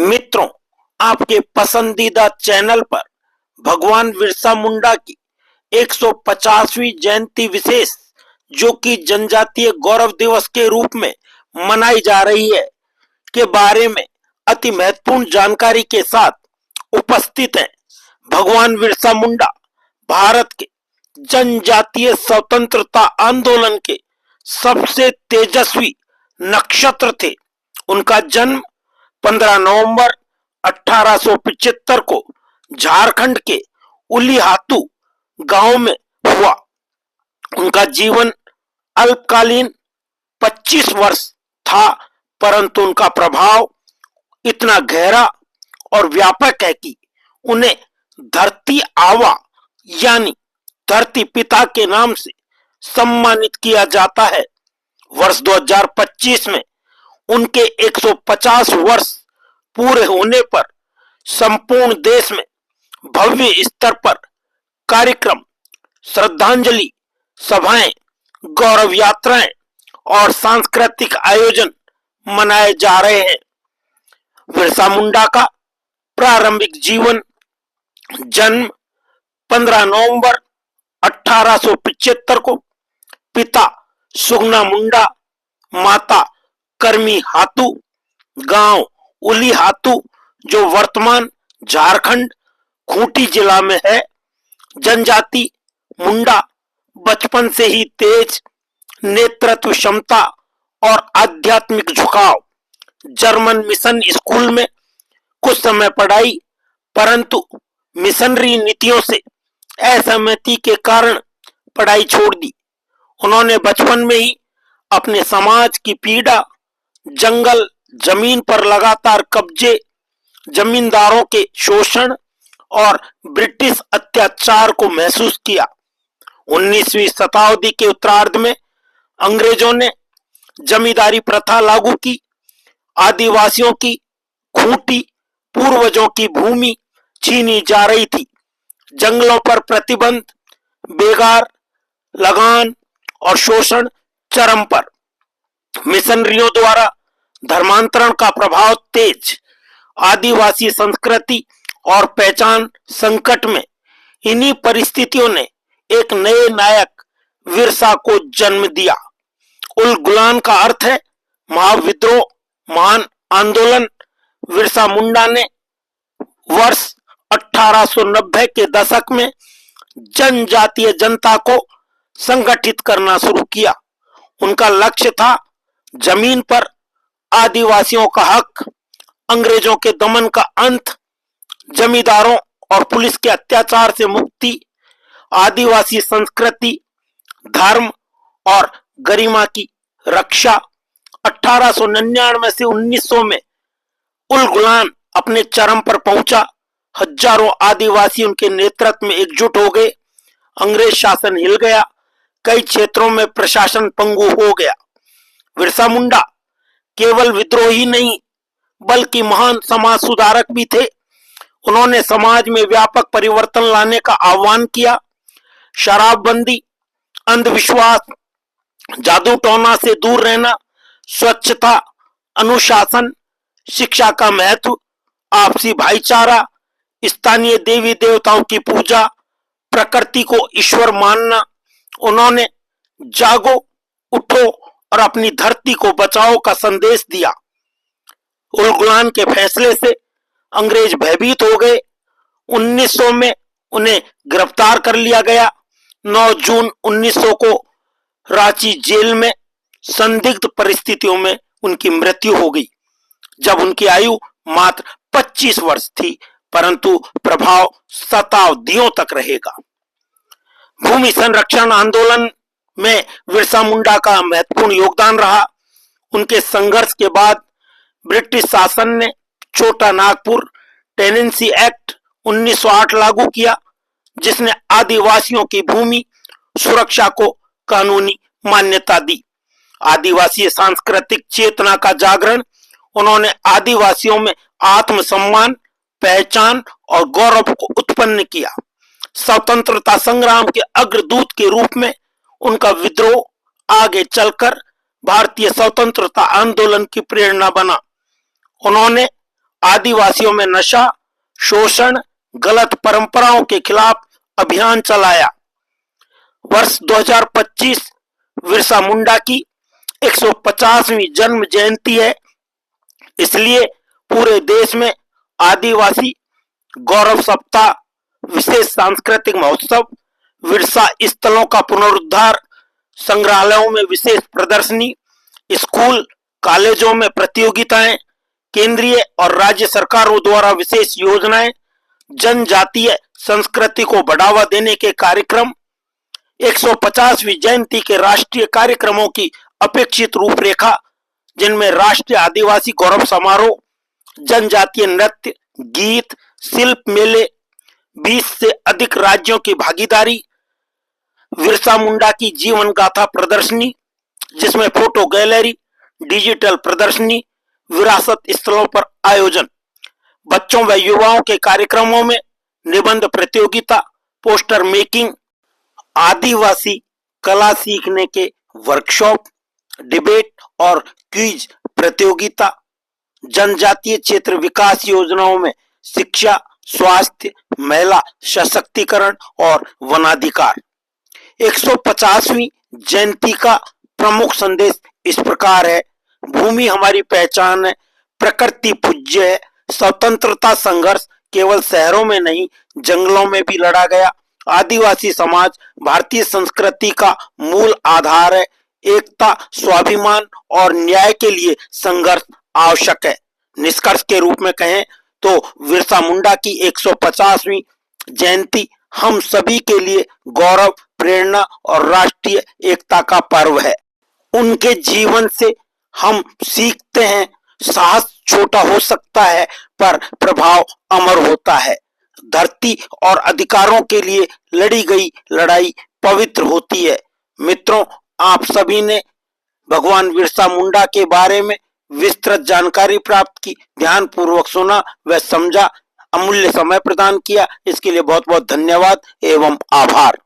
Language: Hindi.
मित्रों, आपके पसंदीदा चैनल पर भगवान बिरसा मुंडा की 150वीं जयंती विशेष, जो कि जनजातीय गौरव दिवस के रूप में मनाई जा रही है, के बारे में अति महत्वपूर्ण जानकारी के साथ उपस्थित हैं। भगवान बिरसा मुंडा भारत के जनजातीय स्वतंत्रता आंदोलन के सबसे तेजस्वी नक्षत्र थे। उनका जन्म 15 नवंबर 1875 को झारखंड के उलीहातू गांव में हुआ। उनका जीवन अल्पकालीन 25 वर्ष था, परंतु उनका प्रभाव इतना गहरा और व्यापक है कि उन्हें धरती आवा यानी धरती पिता के नाम से सम्मानित किया जाता है। वर्ष 2025 में उनके 150 वर्ष पूरे होने पर संपूर्ण देश में भव्य स्तर पर कार्यक्रम, श्रद्धांजलि सभाएं, गौरव यात्राएं और सांस्कृतिक आयोजन मनाए जा रहे हैं। बिरसा मुंडा का प्रारंभिक जीवन, जन्म 15 नवंबर 1875 को पिता सुगना मुंडा, माता करमी हातू, गांव उली हातू जो वर्तमान झारखंड खूंटी जिला में है। जनजाति मुंडा बचपन से ही तेज नेतृत्व क्षमता और आध्यात्मिक झुकाव। जर्मन मिशन स्कूल में कुछ समय पढ़ाई, परंतु मिशनरी नीतियों से असहमति के कारण पढ़ाई छोड़ दी। उन्होंने बचपन में ही अपने समाज की पीड़ा, जंगल जमीन पर लगातार कब्जे, जमींदारों के शोषण और ब्रिटिश अत्याचार को महसूस किया। 19वीं शताब्दी के उत्तरार्ध में अंग्रेजों ने जमींदारी प्रथा लागू की। आदिवासियों की खूंटी पूर्वजों की भूमि छीनी जा रही थी। जंगलों पर प्रतिबंध, बेगार, लगान और शोषण चरम पर। मिशनरियों द्वारा धर्मांतरण का प्रभाव तेज। आदिवासी संस्कृति और पहचान संकट में। इन्हीं परिस्थितियों ने एक नए नायक बिरसा को जन्म दिया। उल गुलान का अर्थ है महाविद्रोह, महान आंदोलन। बिरसा मुंडा ने वर्ष 1890 के दशक में जनजातीय जनता को संगठित करना शुरू किया। उनका लक्ष्य था जमीन पर आदिवासियों का हक, अंग्रेजों के दमन का अंत, जमींदारों और पुलिस के अत्याचार से मुक्ति, आदिवासी संस्कृति, धर्म और गरिमा की रक्षा। 1899 से 1900 में उल गुलान अपने चरम पर पहुंचा। हजारों आदिवासी उनके नेतृत्व में एकजुट हो गए। अंग्रेज शासन हिल गया। कई क्षेत्रों में प्रशासन पंगु हो गया। बिरसा मुंडा केवल विद्रोही नहीं बल्कि महान समाज सुधारक भी थे। उन्होंने समाज में व्यापक परिवर्तन लाने का आह्वान किया। शराबबंदी, अंधविश्वास, जादू टोना से दूर रहना, स्वच्छता, अनुशासन, शिक्षा का महत्व, आपसी भाईचारा, स्थानीय देवी देवताओं की पूजा, प्रकृति को ईश्वर मानना। उन्होंने जागो, उठो और अपनी धरती को बचाओ का संदेश दिया। उल गुलान के फैसले से अंग्रेज भयभीत हो गए। 1900 में उन्हें गिरफ्तार कर लिया गया। 9 जून 1900 को रांची जेल में संदिग्ध परिस्थितियों में उनकी मृत्यु हो गई, जब उनकी आयु मात्र 25 वर्ष थी, परंतु प्रभाव शताब्दियों तक रहेगा। भूमि संरक्षण आंदोलन में बिरसा मुंडा का महत्वपूर्ण योगदान रहा। उनके संघर्ष के बाद ब्रिटिश शासन ने छोटा नागपुर टेनेंसी एक्ट 1908 लागू किया, जिसने आदिवासियों की भूमि सुरक्षा को कानूनी मान्यता दी। आदिवासी सांस्कृतिक चेतना का जागरण। उन्होंने आदिवासियों में आत्मसम्मान, पहचान और गौरव को उत्पन्न किया। स्वतंत्रता संग्राम के अग्रदूत के रूप में उनका विद्रोह आगे चलकर भारतीय स्वतंत्रता आंदोलन की प्रेरणा बना। उन्होंने आदिवासियों में नशा, शोषण, गलत परंपराओं के खिलाफ अभियान चलाया। वर्ष 2025 बिरसा मुंडा की 150वीं जन्म जयंती है, इसलिए पूरे देश में आदिवासी गौरव सप्ताह, विशेष सांस्कृतिक महोत्सव, विरसा स्थलों का पुनरुद्धार, संग्रहालयों में विशेष प्रदर्शनी, स्कूल कॉलेजों में प्रतियोगिताएं, केंद्रीय और राज्य सरकारों द्वारा विशेष योजनाएं, जनजातीय संस्कृति को बढ़ावा देने के कार्यक्रम, 150वीं जयंती के राष्ट्रीय कार्यक्रमों की अपेक्षित रूपरेखा, जिनमें राष्ट्रीय आदिवासी गौरव समारोह, जनजातीय नृत्य, गीत, शिल्प मेले, 20 से अधिक राज्यों की भागीदारी, बिरसा मुंडा की जीवन गाथा प्रदर्शनी, जिसमें फोटो गैलरी, डिजिटल प्रदर्शनी, विरासत स्थलों पर आयोजन, बच्चों व युवाओं के कार्यक्रमों में निबंध प्रतियोगिता, पोस्टर मेकिंग, आदिवासी कला सीखने के वर्कशॉप, डिबेट और क्विज प्रतियोगिता, जनजातीय क्षेत्र विकास योजनाओं में शिक्षा, स्वास्थ्य, महिला सशक्तिकरण और वनाधिकार। 150वीं जयंती का प्रमुख संदेश इस प्रकार है: भूमि हमारी पहचान है, प्रकृति पूज्य है, स्वतंत्रता संघर्ष केवल शहरों में नहीं जंगलों में भी लड़ा गया, आदिवासी समाज भारतीय संस्कृति का मूल आधार है, एकता, स्वाभिमान और न्याय के लिए संघर्ष आवश्यक है। निष्कर्ष के रूप में कहें तो बिरसा मुंडा की 150वीं जयंती हम सभी के लिए गौरव, प्रेरणा और राष्ट्रीय एकता का पर्व है। उनके जीवन से हम सीखते हैं, साहस छोटा हो सकता है पर प्रभाव अमर होता है। धरती और अधिकारों के लिए लड़ी गई लड़ाई पवित्र होती है। मित्रों, आप सभी ने भगवान बिरसा मुंडा के बारे में विस्तृत जानकारी प्राप्त की, ध्यानपूर्वक सुना व समझा, अमूल्य समय प्रदान किया, इसके लिए बहुत बहुत धन्यवाद एवं आभार।